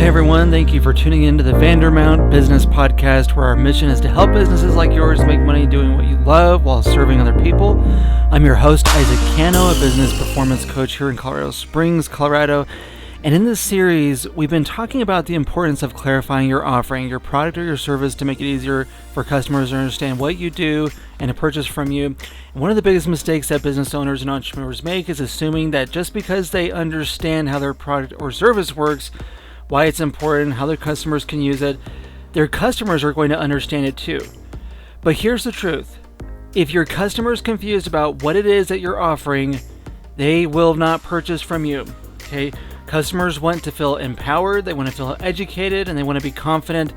Hey everyone, thank you for tuning in to the Vandermount Business Podcast, where our mission is to help businesses like yours make money doing what you love while serving other people. I'm your host, Isaac Cano, a business performance coach here in Colorado Springs, Colorado. And in this series, we've been talking about the importance of clarifying your offering, your product or your service, to make it easier for customers to understand what you do and to purchase from you. And one of the biggest mistakes that business owners and entrepreneurs make is assuming that just because they understand how their product or service works, why it's important, how their customers can use it, their customers are going to understand it too. But here's the truth. If your customer is confused about what it is that you're offering, they will not purchase from you. Okay? Customers want to feel empowered, they want to feel educated, and they want to be confident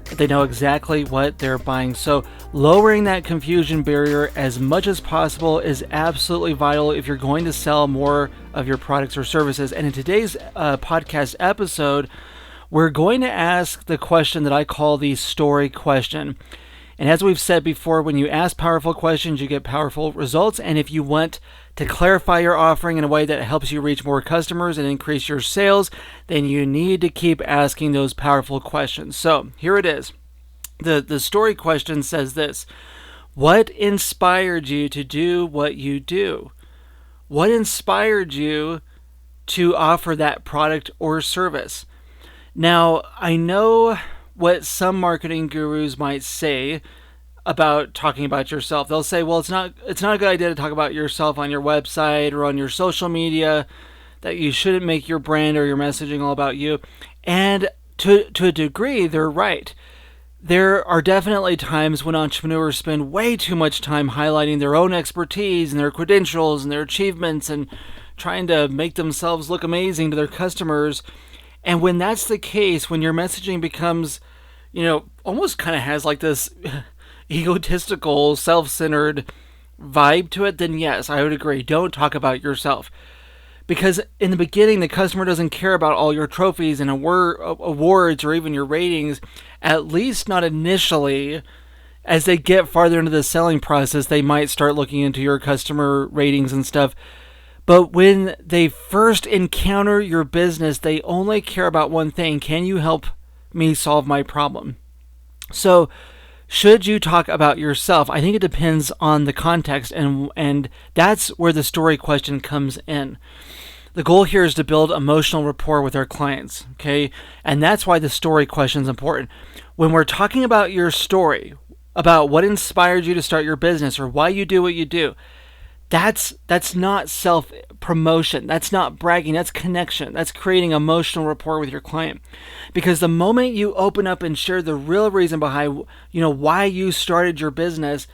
that they know exactly what they're buying. So lowering that confusion barrier as much as possible is absolutely vital if you're going to sell more of your products or services. And in today's podcast episode, we're going to ask the question that I call the story question. And as we've said before, when you ask powerful questions, you get powerful results. And if you want to clarify your offering in a way that helps you reach more customers and increase your sales, then you need to keep asking those powerful questions. So here it is. The story question says this: what inspired you to do what you do? What inspired you to offer that product or service? Now, I know what some marketing gurus might say about talking about yourself. They'll say, well, it's not a good idea to talk about yourself on your website or on your social media, that you shouldn't make your brand or your messaging all about you. And to a degree, they're right. There are definitely times when entrepreneurs spend way too much time highlighting their own expertise and their credentials and their achievements and trying to make themselves look amazing to their customers. And when that's the case, when your messaging becomes, almost kind of has like this egotistical, self-centered vibe to it, then yes, I would agree. Don't talk about yourself. Because in the beginning, the customer doesn't care about all your trophies and awards or even your ratings, at least not initially. As they get farther into the selling process, they might start looking into your customer ratings and stuff. But when they first encounter your business, they only care about one thing: can you help me solve my problem? So, should you talk about yourself? I think it depends on the context, and that's where the story question comes in. The goal here is to build emotional rapport with our clients, okay? And that's why the story question is important. When we're talking about your story, about what inspired you to start your business or why you do what you do, that's not self-promotion. That's not bragging. That's connection. That's creating emotional rapport with your client. Because the moment you open up and share the real reason behind, why you started your business,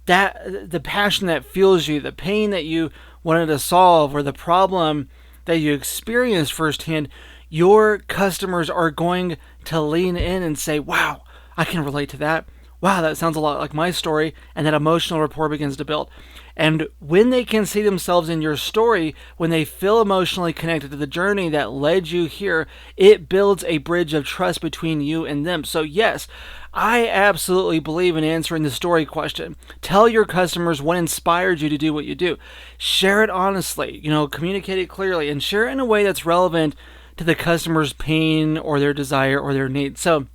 that the passion that fuels you, the pain that you wanted to solve, or the problem that you experienced firsthand, your customers are going to lean in and say, wow, I can relate to that. Wow, that sounds a lot like my story. And that emotional rapport begins to build. And when they can see themselves in your story, when they feel emotionally connected to the journey that led you here, it builds a bridge of trust between you and them. So yes, I absolutely believe in answering the story question. Tell your customers what inspired you to do what you do. Share it honestly, communicate it clearly, and share it in a way that's relevant to the customer's pain or their desire or their need. So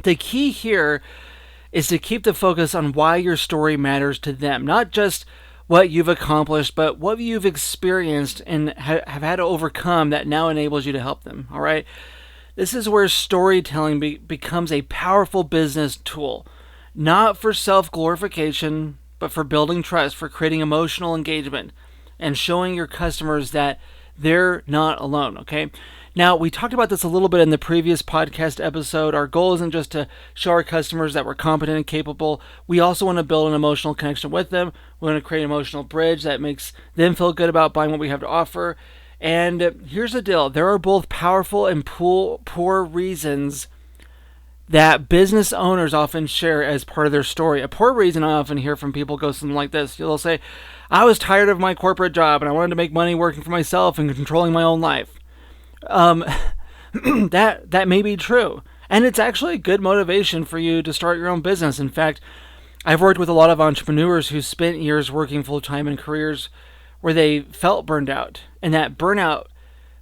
the key here is to keep the focus on why your story matters to them, not just what you've accomplished, but what you've experienced and have had to overcome that now enables you to help them, all right? This is where storytelling becomes a powerful business tool, not for self-glorification, but for building trust, for creating emotional engagement, and showing your customers that they're not alone, okay? Now, we talked about this a little bit in the previous podcast episode. Our goal isn't just to show our customers that we're competent and capable. We also want to build an emotional connection with them. We want to create an emotional bridge that makes them feel good about buying what we have to offer. And here's the deal. There are both powerful and poor reasons that business owners often share as part of their story. A poor reason I often hear from people goes something like this. They'll say, I was tired of my corporate job and I wanted to make money working for myself and controlling my own life. That may be true. And it's actually a good motivation for you to start your own business. In fact, I've worked with a lot of entrepreneurs who spent years working full-time in careers where they felt burned out. And that burnout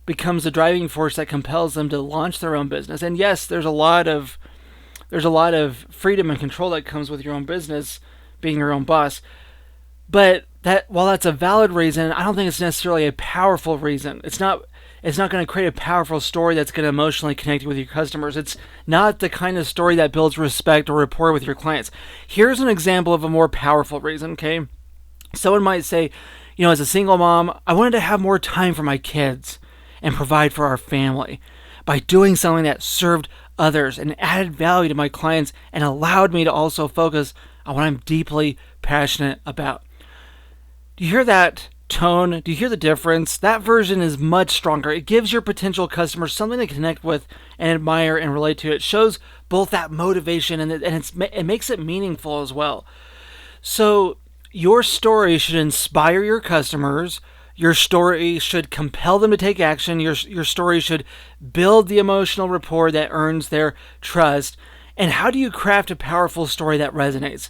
becomes the driving force that compels them to launch their own business. And yes, there's a lot of freedom and control that comes with your own business, being your own boss. But that, while that's a valid reason, I don't think it's necessarily a powerful reason. It's not going to create a powerful story that's going to emotionally connect you with your customers. It's not the kind of story that builds respect or rapport with your clients. Here's an example of a more powerful reason, okay? Someone might say, as a single mom, I wanted to have more time for my kids and provide for our family by doing something that served others and added value to my clients and allowed me to also focus on what I'm deeply passionate about. Do you hear that tone? Do you hear the difference? That version is much stronger. It gives your potential customers something to connect with and admire and relate to. It shows both that motivation and it makes it meaningful as well. So your story should inspire your customers. Your story should compel them to take action. Your story should build the emotional rapport that earns their trust. And how do you craft a powerful story that resonates?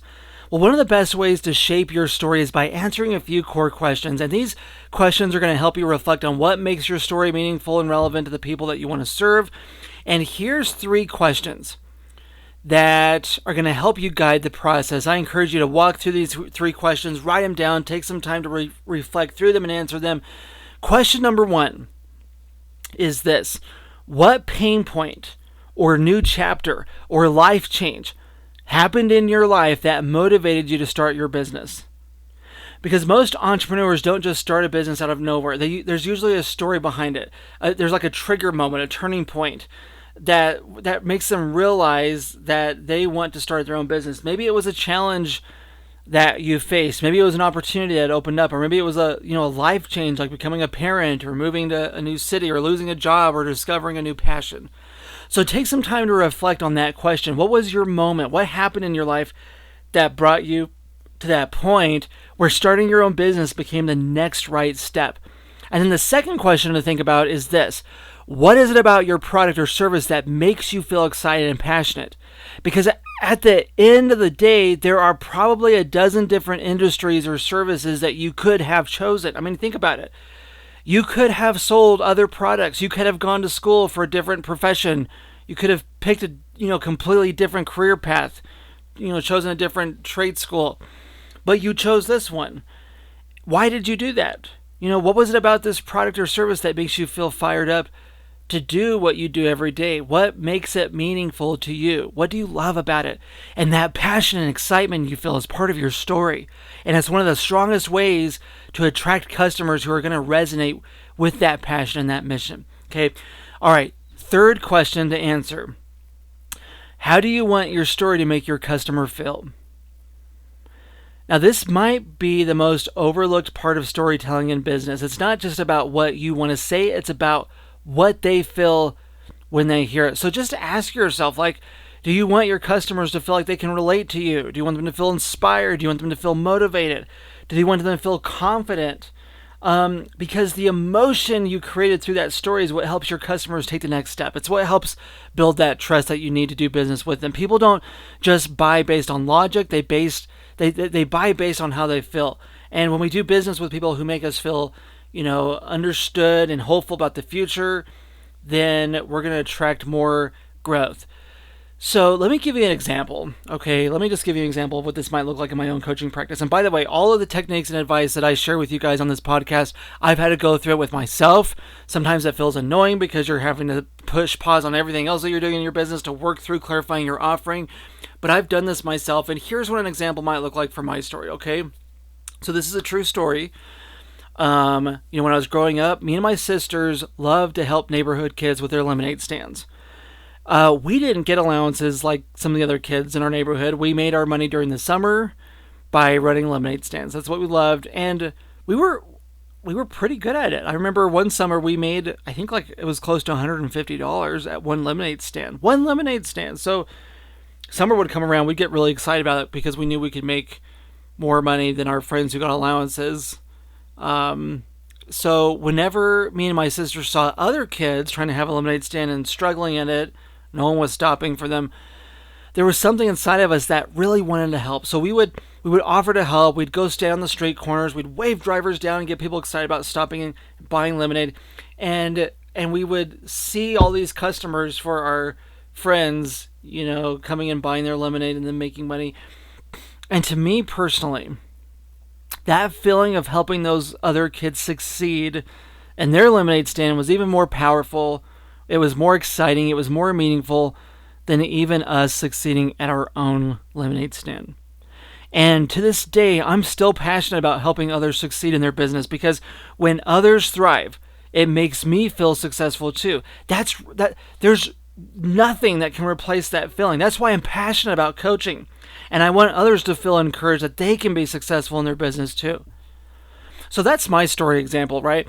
Well, one of the best ways to shape your story is by answering a few core questions. And these questions are going to help you reflect on what makes your story meaningful and relevant to the people that you want to serve. And here's 3 questions that are going to help you guide the process. I encourage you to walk through these 3 questions, write them down, take some time to reflect through them and answer them. Question number 1 is this: what pain point or new chapter or life change happened in your life that motivated you to start your business? Because most entrepreneurs don't just start a business out of nowhere. There's usually a story behind it. There's like a trigger moment, a turning point that makes them realize that they want to start their own business. Maybe it was a challenge that you faced. Maybe it was an opportunity that opened up, or maybe it was a life change, like becoming a parent or moving to a new city or losing a job or discovering a new passion. So take some time to reflect on that question. What was your moment? What happened in your life that brought you to that point where starting your own business became the next right step? And then the second question to think about is this: what is it about your product or service that makes you feel excited and passionate? Because at the end of the day, there are probably a dozen different industries or services that you could have chosen. I mean, think about it. You could have sold other products. You could have gone to school for a different profession. You could have picked a completely different career path, chosen a different trade school. But you chose this one. Why did you do that? What was it about this product or service that makes you feel fired up to do what you do every day? What makes it meaningful to you? What do you love about it? And that passion and excitement you feel is part of your story. And it's one of the strongest ways to attract customers who are going to resonate with that passion and that mission. Okay. All right. Third question to answer: how do you want your story to make your customer feel? Now, this might be the most overlooked part of storytelling in business. It's not just about what you want to say, it's about what they feel when they hear it. So just ask yourself, do you want your customers to feel like they can relate to you? Do you want them to feel inspired? Do you want them to feel motivated? Do you want them to feel confident? Because the emotion you created through that story is what helps your customers take the next step. It's what helps build that trust that you need to do business with them. People don't just buy based on logic. They buy based on how they feel. And when we do business with people who make us feel understood and hopeful about the future, then we're going to attract more growth. So let me give you an example. Okay, let me just give you an example of what this might look like in my own coaching practice. And by the way, all of the techniques and advice that I share with you guys on this podcast, I've had to go through it with myself. Sometimes that feels annoying because you're having to push pause on everything else that you're doing in your business to work through clarifying your offering. But I've done this myself, and here's what an example might look like for my story, okay? So this is a true story. When I was growing up, me and my sisters loved to help neighborhood kids with their lemonade stands. We didn't get allowances like some of the other kids in our neighborhood. We made our money during the summer by running lemonade stands. That's what we loved, and we were pretty good at it. I remember one summer we made, I think it was close to $150 at one lemonade stand. One lemonade stand. So summer would come around, we'd get really excited about it because we knew we could make more money than our friends who got allowances. So whenever me and my sister saw other kids trying to have a lemonade stand and struggling in it, no one was stopping for them, there was something inside of us that really wanted to help. So we would offer to help. We'd go stand on the street corners. We'd wave drivers down and get people excited about stopping and buying lemonade. And and we would see all these customers for our friends, coming and buying their lemonade and then making money. And to me personally, that feeling of helping those other kids succeed in their lemonade stand was even more powerful. It was more exciting. It was more meaningful than even us succeeding at our own lemonade stand. And to this day, I'm still passionate about helping others succeed in their business, because when others thrive, it makes me feel successful too. There's nothing that can replace that feeling. That's why I'm passionate about coaching. And I want others to feel encouraged that they can be successful in their business too. So that's my story example, right?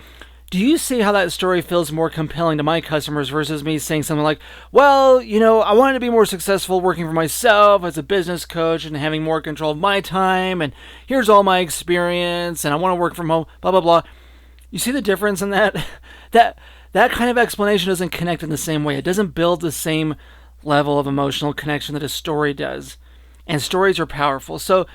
Do you see how that story feels more compelling to my customers versus me saying something like, well, I wanted to be more successful working for myself as a business coach and having more control of my time, and here's all my experience, and I want to work from home, blah, blah, blah. You see the difference in that? That kind of explanation doesn't connect in the same way. It doesn't build the same level of emotional connection that a story does. And stories are powerful. So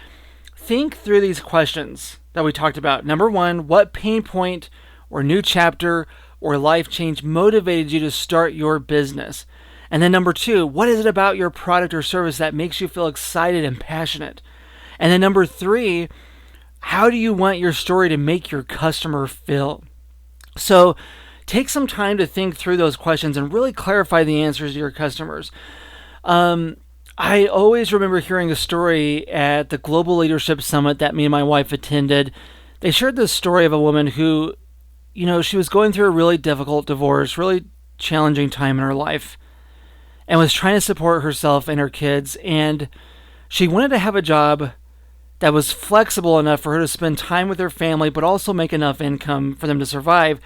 think through these questions that we talked about. Number one, what pain point or new chapter or life change motivated you to start your business? And then number two, what is it about your product or service that makes you feel excited and passionate? And then number three, how do you want your story to make your customer feel? So take some time to think through those questions and really clarify the answers to your customers. I always remember hearing a story at the Global Leadership Summit that me and my wife attended. They shared this story of a woman who, she was going through a really difficult divorce, really challenging time in her life, and was trying to support herself and her kids. And she wanted to have a job that was flexible enough for her to spend time with her family, but also make enough income for them to survive.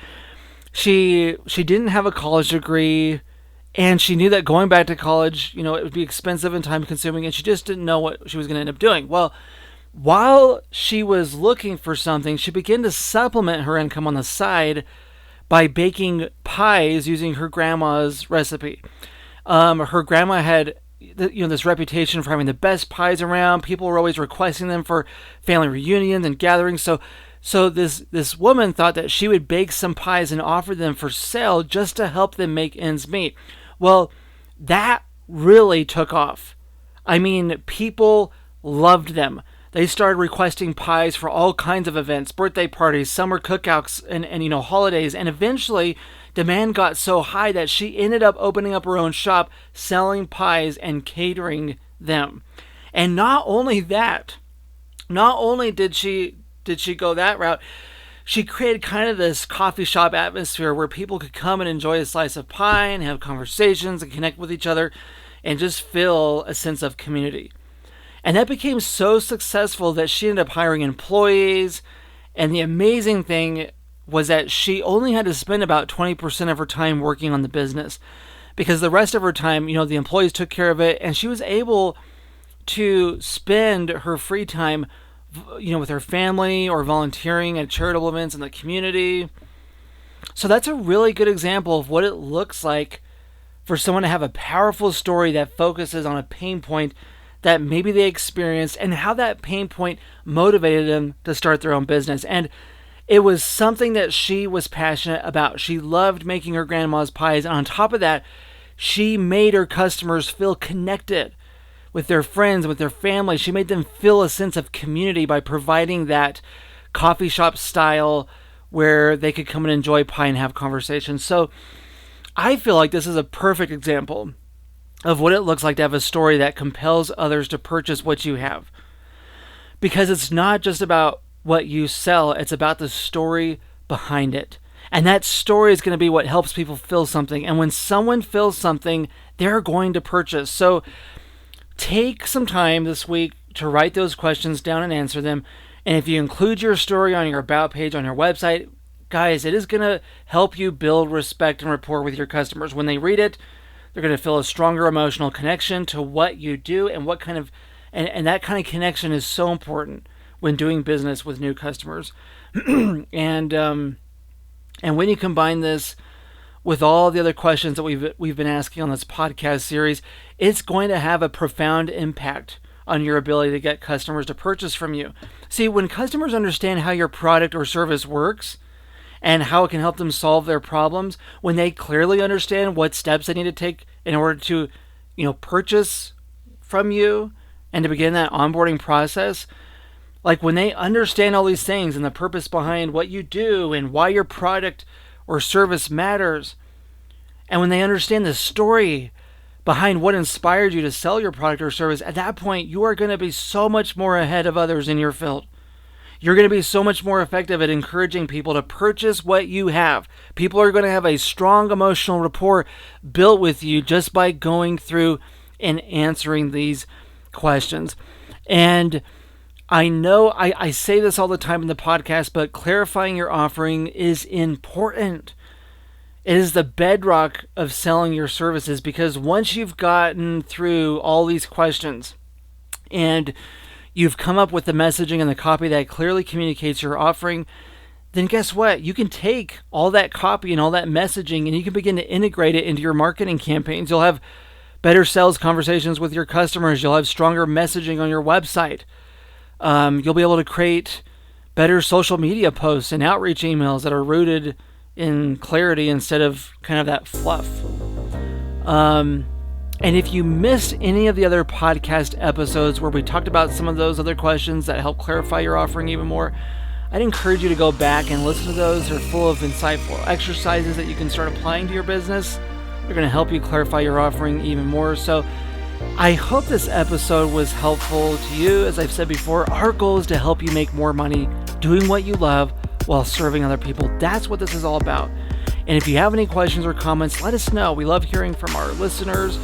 She didn't have a college degree, and she knew that going back to college, it would be expensive and time consuming, and she just didn't know what she was going to end up doing. Well, while she was looking for something, she began to supplement her income on the side by baking pies using her grandma's recipe. Her grandma had this reputation for having the best pies around. People were always requesting them for family reunions and gatherings. So this woman thought that she would bake some pies and offer them for sale just to help them make ends meet. Well, that really took off. I mean, people loved them. They started requesting pies for all kinds of events, birthday parties, summer cookouts, and holidays. And eventually, demand got so high that she ended up opening up her own shop, selling pies and catering them. And not only that, not only did she go that route, she created kind of this coffee shop atmosphere where people could come and enjoy a slice of pie and have conversations and connect with each other and just feel a sense of community. And that became so successful that she ended up hiring employees. And the amazing thing was that she only had to spend about 20% of her time working on the business, because the rest of her time, the employees took care of it, and she was able to spend her free time, with her family or volunteering at charitable events in the community. So that's a really good example of what it looks like for someone to have a powerful story that focuses on a pain point that maybe they experienced and how that pain point motivated them to start their own business. And it was something that she was passionate about. She loved making her grandma's pies. And on top of that, she made her customers feel connected with their friends, with their family. She made them feel a sense of community by providing that coffee shop style where they could come and enjoy pie and have conversations. So I feel like this is a perfect example of what it looks like to have a story that compels others to purchase what you have. Because it's not just about what you sell, it's about the story behind it. And that story is going to be what helps people feel something. And when someone feels something, they're going to purchase. So take some time this week to write those questions down and answer them. And if you include your story on your About page on your website, guys, it is going to help you build respect and rapport with your customers. When they read it, they're going to feel a stronger emotional connection to what you do and what kind of, and that kind of connection is so important when doing business with new customers. And when you combine this with all the other questions that we've been asking on this podcast series, it's going to have a profound impact on your ability to get customers to purchase from you. See, when customers understand how your product or service works and how it can help them solve their problems, when they clearly understand what steps they need to take in order to, purchase from you and to begin that onboarding process, like when they understand all these things and the purpose behind what you do and why your product or service matters, and when they understand the story behind what inspired you to sell your product or service, at that point, you are going to be so much more ahead of others in your field. You're going to be so much more effective at encouraging people to purchase what you have. People are going to have a strong emotional rapport built with you just by going through and answering these questions. And I know I say this all the time in the podcast, but clarifying your offering is important. It is the bedrock of selling your services, because once you've gotten through all these questions and you've come up with the messaging and the copy that clearly communicates your offering, then guess what? You can take all that copy and all that messaging and you can begin to integrate it into your marketing campaigns. You'll have better sales conversations with your customers. You'll have stronger messaging on your website. You'll be able to create better social media posts and outreach emails that are rooted in clarity instead of kind of that fluff. And if you missed any of the other podcast episodes where we talked about some of those other questions that help clarify your offering even more, I'd encourage you to go back and listen to those. They're full of insightful exercises that you can start applying to your business. They're going to help you clarify your offering even more. So I hope this episode was helpful to you. As I've said before, our goal is to help you make more money doing what you love while serving other people. That's what this is all about. And if you have any questions or comments, let us know. We love hearing from our listeners.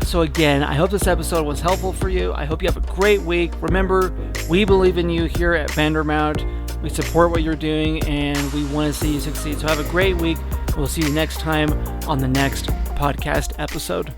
So again, I hope this episode was helpful for you. I hope you have a great week. Remember, we believe in you here at Vandermount. We support what you're doing and we want to see you succeed. So have a great week. We'll see you next time on the next podcast episode.